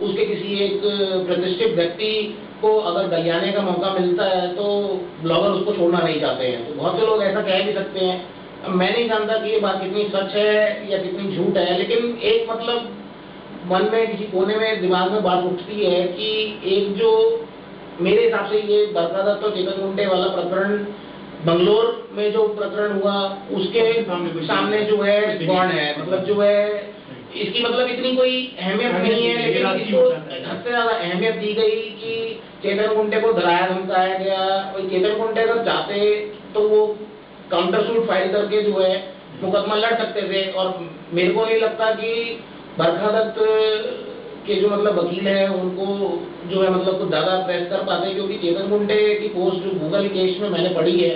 उसके किसी एक प्रतिष्ठित व्यक्ति को अगर गलियाने का मौका मिलता है तो ब्लॉगर उसको छोड़ना नहीं चाहते हैं। तो बहुत से लोग ऐसा कह भी सकते हैं। अब मैं नहीं जानता कि ये बात कितनी सच है या कितनी झूठ है, लेकिन एक मतलब मन में किसी कोने में दिमाग में बात उठती है कि एक जो मेरे हिसाब से ये बरकत और चेतन गुंटे वाला प्रकरण बंगलोर में जो प्रकरण हुआ उसके सामने जो है कौन है, मतलब जो है इसकी मतलब इतनी कोई अहमियत नहीं है, लेकिन इसको हद से ज्यादा अहमियत दी गई कि चेतन गुंटे को डराया धमकाया गया। और चेतन गुंटे अगर चाहते तो वो काउंटर सूट फाइल करके जो है मुकदमा लड़ सकते थे। और मेरे को नहीं लगता कि बरखा दत्त के जो मतलब वकील है उनको जो है मतलब कुछ ज्यादा प्रेस कर पाते, क्योंकि चेतन गुंटे की पोस्ट जो गूगल केस में मैंने पढ़ी है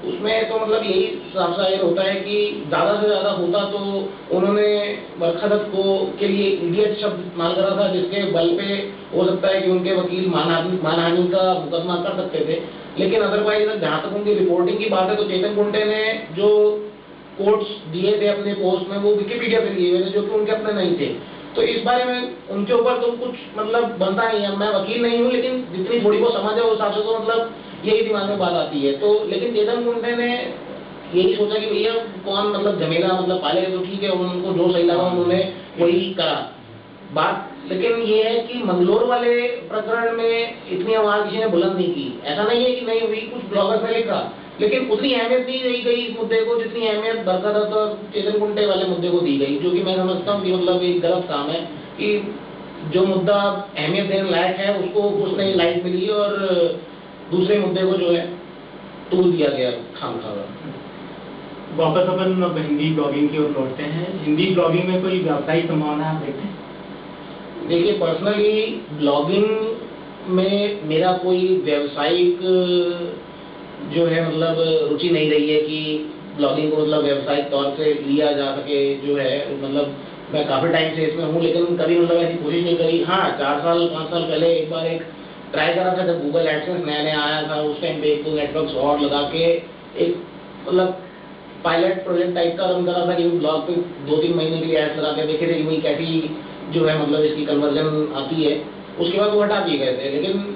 उसमें तो मतलब यही साफ जाहिर होता है कि ज्यादा से ज्यादा होता तो उन्होंने बरखा दत्त को के लिए इडियट शब्द इस्तेमाल करा था, जिसके बल पे हो सकता है कि उनके वकील मानहानि का मुकदमा कर सकते थे। लेकिन अदरवाइज जहाँ तक उनकी रिपोर्टिंग की बात है तो चेतन गुंटे ने जो कोट्स दिए थे अपने पोस्ट में वो विकिपीडिया से लिए हुए थे, जो कि उनके अपने नहीं थे। तो इस बारे में उनके ऊपर तो कुछ मतलब बनता नहीं है। मैं वकील नहीं हूँ, लेकिन जितनी थोड़ी बहुत समझ है उस हिसाब से तो मतलब यही दिमाग में बात आती है। तो लेकिन चेतन गुंटे ने यही सोचा कि भैया कौन मतलब जमेला मतलब पाले, तो ठीक है उनको जो सही लगा उन्होंने वही करा बात। लेकिन ये है कि मंगलोर वाले प्रकरण में इतनी आवाज किसी ने बुलंद नहीं की। ऐसा नहीं है कि नहीं हुई, कुछ ब्लॉगर्स ने लिखा, लेकिन उतनी अहमियत नहीं दी गई इस मुद्दे को जितनी अहमियत बरकत दत्त और चेतन गुंटे वाले मुद्दे को दी गई, जो कि मैं समझता हूँ कि मतलब एक गलत काम है कि जो मुद्दा अहमियत देने लायक है उसको कुछ नहीं लाइट मिली और दूसरे मुद्दे को जो है तोड़ दिया गया खामखा। वापस अपन अब हिंदी ब्लॉगिंग की ओर लौटते हैं। हिंदी ब्लॉगिंग में कोई व्यावसायिक संभावना आप देखते हैं? देखिए पर्सनली ब्लॉगिंग में मेरा कोई व्यावसायिक जो है मतलब रुचि नहीं रही है कि ब्लॉगिंग को मतलब व्यावसायिक तौर से लिया जा सके। जो है मतलब मैं काफी टाइम से इसमें हूँ, लेकिन कभी मतलब ऐसी कोशिश नहीं करी। हाँ 4 साल 5 साल पहले एक बार एक ट्राई करा था जब गूगल एडसेंस नया नया आया था। उस टाइम पे 1-2 नेटवर्क्स और लगा के एक मतलब पायलट प्रोजेक्ट टाइप का रन करा था कि ब्लॉग पे 2-3 महीने के लिए एड्स लगा के देखे थे कि भाई कैसी जो है मतलब इसकी कन्वर्जन आती है। उसके बाद वो हटा दिए गए थे। लेकिन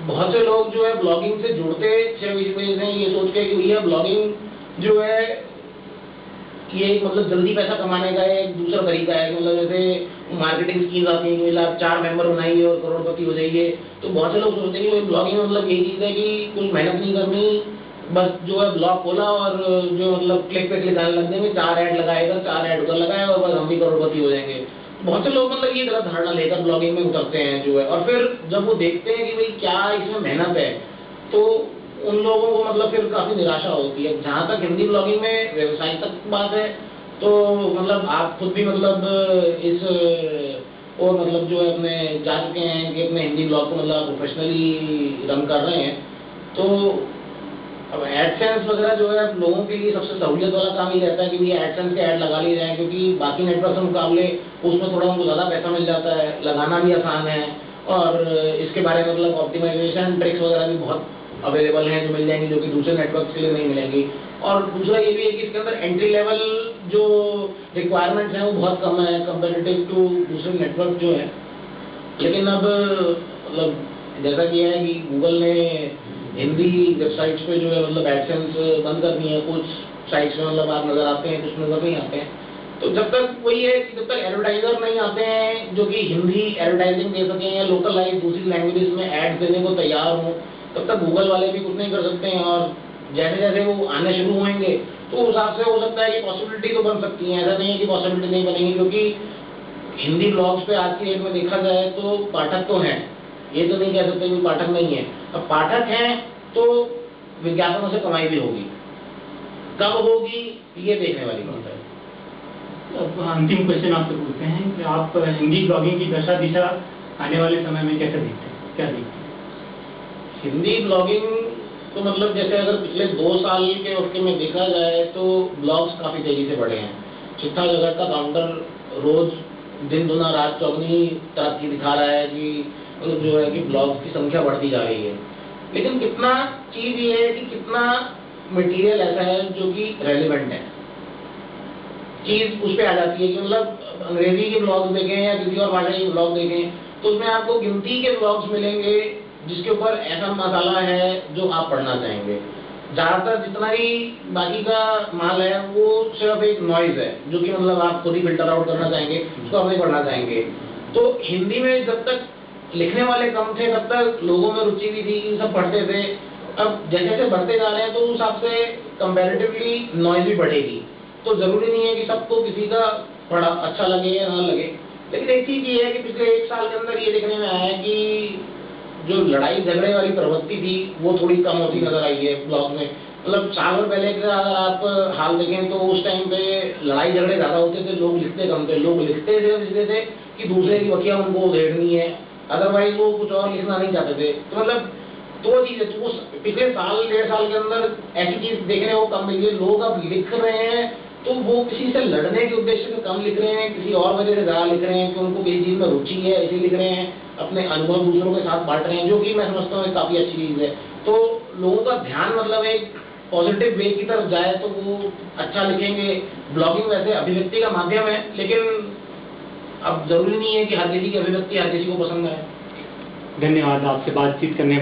बहुत से लोग जो है ब्लॉगिंग से जुड़ते सिर्फ इस वजह से ये सोच के कि भैया ब्लॉगिंग जो है ये मतलब जल्दी पैसा कमाने का एक दूसरा तरीका है। मतलब जैसे मार्केटिंग स्कीम्स आती हैं कि आप 4 मेंबर बनाइए और करोड़पति हो जाइए। तो बहुत से लोग सोचते हैं कि ब्लॉगिंग मतलब यही चीज़ है कि कुछ मेहनत नहीं करनी, बस जो है ब्लॉग खोला और जो मतलब क्लिक पे क्लिक आने लग जाएंगे, 4 ऐड लगाएगा 4 ऐड उधर लगाएगा और बस हम भी करोड़पति हो जाएंगे। बहुत से लोग मतलब ये गलत धारणा लेकर ब्लॉगिंग में उतरते हैं जो है, और फिर जब वो देखते हैं कि भाई क्या इसमें मेहनत है तो उन लोगों को मतलब फिर काफी निराशा होती है। जहाँ तक हिंदी ब्लॉगिंग में व्यवसाय तक बात है तो मतलब आप खुद भी मतलब इस और मतलब जो है अपने जा चुके हैं कि अपने हिंदी ब्लॉग को मतलब प्रोफेशनली रन कर रहे हैं। तो अब एडसेंस वगैरह जो है लोगों के लिए सबसे सहूलियत वाला काम ही रहता है कि ये एडसेंस के ऐड लगा लिए जाए, क्योंकि बाकी नेटवर्क के मुकाबले उसमें थोड़ा उनको ज़्यादा पैसा मिल जाता है, लगाना भी आसान है और इसके बारे में मतलब ऑप्टिमाइजेशन ट्रिक्स वगैरह भी बहुत अवेलेबल हैं जो मिल जाएंगी, जो कि दूसरे नेटवर्क के लिए नहीं मिलेंगी। और दूसरा ये भी है कि इसके अंदर एंट्री लेवल जो रिक्वायरमेंट्स हैं वो बहुत कम है कंपेरेटिव टू दूसरे नेटवर्क जो है। लेकिन अब मतलब जैसा कि है कि गूगल ने हिंदी वेबसाइट्स पे जो है मतलब एडसेंस बंद कर दी है। कुछ साइट्स में मतलब आप नजर आते हैं, कुछ नजर नहीं आते हैं। तो जब तक वही है कि जब तक एडवर्टाइजर नहीं आते हैं जो कि हिंदी एडवर्टाइजिंग दे सकें या लोकलाइज दूसरी लैंग्वेजेस में एड देने को तैयार हों, तब तक गूगल वाले भी कुछ नहीं कर सकते हैं। और जैसे जैसे वो आने शुरू होंगे तो उस हिसाब से हो सकता है कि पॉसिबिलिटी तो बन सकती है। ऐसा नहीं है कि पॉसिबिलिटी नहीं बनेगी, क्योंकि हिंदी ब्लॉग्स पे आज की डेट में देखा जाए तो पाठक तो हैं, ये तो नहीं कह सकते कि पाठक नहीं है। अब पाठक हैं तो विज्ञापनों से कमाई भी होगी, कब होगी ये देखने वाली बात है। अब अंतिम क्वेश्चन आपसे पूछते हैं कि आप हिंदी ब्लॉगिंग की दशा दिशा आने वाले समय में कैसे देखते हैं, क्या देखते हैं? हिंदी ब्लॉगिंग तो मतलब जैसे अगर पिछले 2 साल के वक्त में देखा जाए तो ब्लॉग्स काफी तेजी से बढ़े हैं। चिट्ठा जगत का काउंटर रोज दिन दुना रात चौगनी तरक्की दिखा रहा है कि मतलब जो है कि ब्लॉग्स की संख्या बढ़ती जा रही है। लेकिन कितना चीज ये है कि कितना मटेरियल ऐसा है जो कि रेलिवेंट है, चीज उस पर आ जाती है कि मतलब अंग्रेजी के ब्लॉग देखें या किसी और भाषा के ब्लॉग देखें तो उसमें आपको गिनती के ब्लॉग्स मिलेंगे जिसके ऊपर ऐसा मसाला है जो आप पढ़ना चाहेंगे। ज़्यादातर जितना भी बाकी का माल है वो सिर्फ एक नॉइज है, जो कि मतलब आप खुद ही फिल्टर आउट करना चाहेंगे, उसको आप नहीं पढ़ना चाहेंगे। तो हिंदी में जब तक लिखने वाले कम थे तब तक लोगों में रुचि भी थी, सब पढ़ते थे। अब जैसे जैसे बढ़ते जा रहे हैं तो उस हिसाब से कंपैरेटिवली नॉइज भी बढ़ेगी। तो जरूरी नहीं है कि सबको किसी का पढ़ा अच्छा लगे या ना लगे, लेकिन एक चीज ये है कि पिछले 1 साल के अंदर ये देखने में आया है कि जो लड़ाई झगड़े वाली प्रवृत्ति थी वो थोड़ी कम होती नजर आई है ब्लॉग में। मतलब साल भर पहले का अगर आप हाल देखें तो उस टाइम पे लड़ाई झगड़े ज्यादा होते थे, लोग लिखते कम थे। लोग लिखते थे इसलिए थे कि दूसरे की बखिया उनको उधेड़नी है, अदरवाइज वो कुछ और लिखना नहीं चाहते थे। तो मतलब दो चीजें तो उस पिछले साल 1.5 साल के अंदर ऐसी चीज देखने को कम मिली है। लोग अब लिख रहे हैं तो वो किसी से लड़ने के उद्देश्य से कम लिख रहे हैं, किसी और वजह से ज्यादा लिख रहे हैं कि उनको किसी चीज में रुचि है इसलिए लिख रहे हैं, अपने अनुभव दूसरों के साथ बांट रहे हैं, जो कि मैं समझता हूँ काफी अच्छी चीज है। तो लोगों का ध्यान मतलब एक पॉजिटिव वे की तरफ जाए तो वो अच्छा लिखेंगे। ब्लॉगिंग वैसे अभिव्यक्ति का माध्यम है, लेकिन अब जरूरी नहीं है कि हर किसी की अभिव्यक्ति हर किसी को पसंद आए। धन्यवाद आपसे बातचीत करने